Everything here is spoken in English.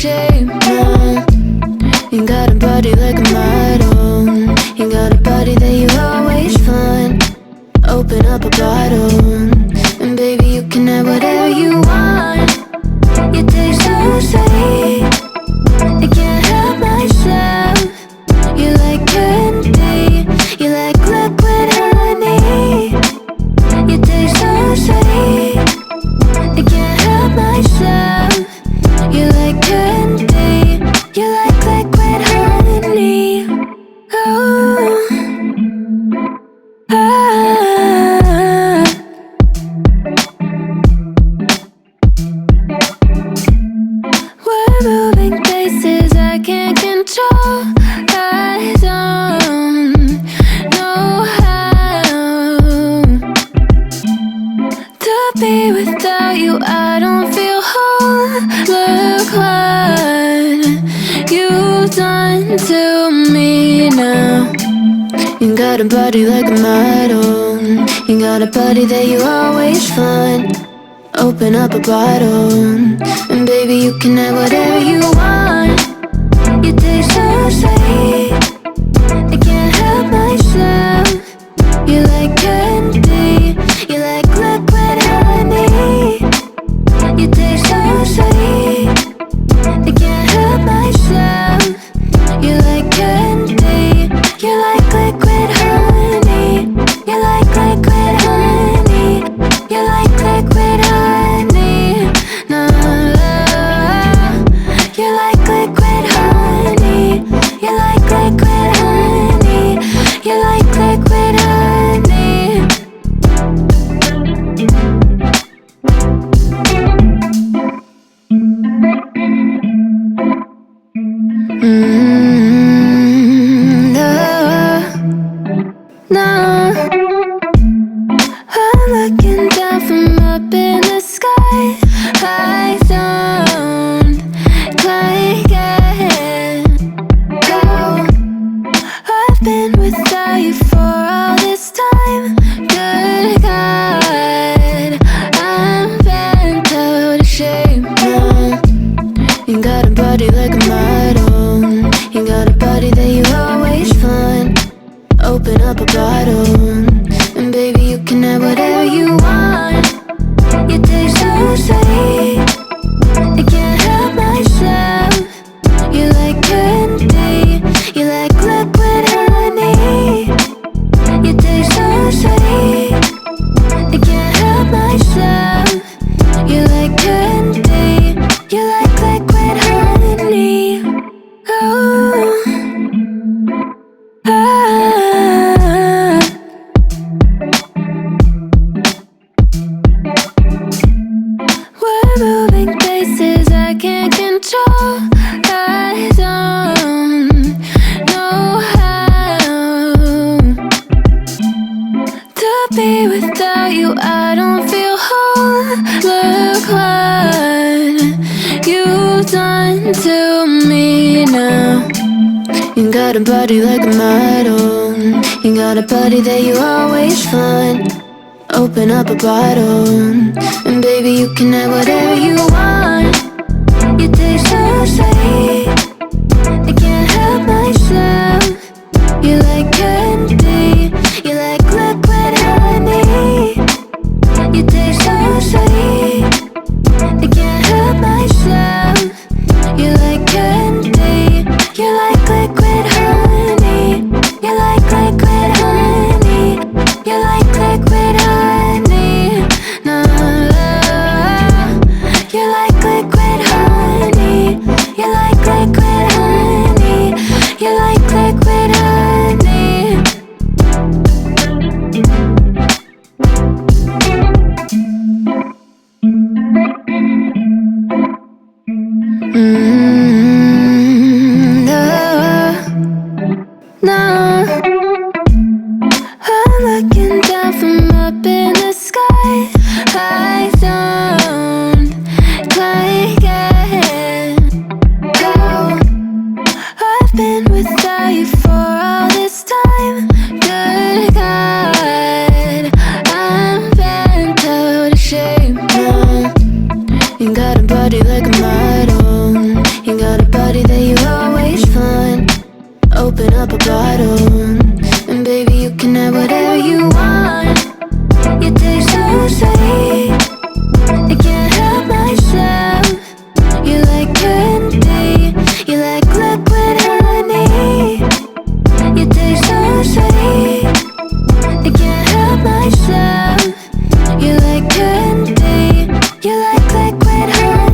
shape, no. You got a body like a model. You got a body that you always find. Open up a bottle, and baby you can have whatever you want. You taste so sweet, I can't help myself. You like candy, you like liquid honey. You taste so sweet, I can't help myself. You like candy, you like liquid honey. Oh, ah. We're moving places I can't control. I don't know how to be without you. I don't feel whole. Look what you've done to me now. You got a body like a model. You got a body that you always find. Open up a bottle, and baby you can have whatever you want. You taste so sweet, I can't help myself. You like candy, you like liquid honey. You taste so sweet, I can't help myself. You like candy, you like liquid honey. You like liquid honey, you like liquid honey. No, you like liquid honey, you like liquid honey, you like liquid honey. No, I'm looking down from up in the sky. I don't quite get how I've been without you for all this time. Good God, I'm bent out of shape now. You got a body like a model. You got a body that you always find. Open up a bottle, and baby you can have whatever you want. You taste so sweet, I can't help myself. You like candy, you like liquid honey. You taste so sweet, I can't help myself. You like candy, you like liquid honey. Oh, ah. We're moving places I can't control. I don't know how to be without you. I don't feel whole. Look what you've done to me now. You got a body like a model. You got a body that you always find. Open up a bottle, and baby you can have whatever you want. You taste so sweet, I can't help myself. You like candy, you like liquid honey. You taste so sweet, I can't help myself. You like candy, you like liquid honey. You like liquid honey, you like liquid honey. No, you like liquid honey, you like liquid honey, you like liquid honey. No, I'm looking down from up in the sky. I don't quite get how I've been without you for all this time. Good God, I'm bent out of shape now. You got a body like a model. You open up a bottle.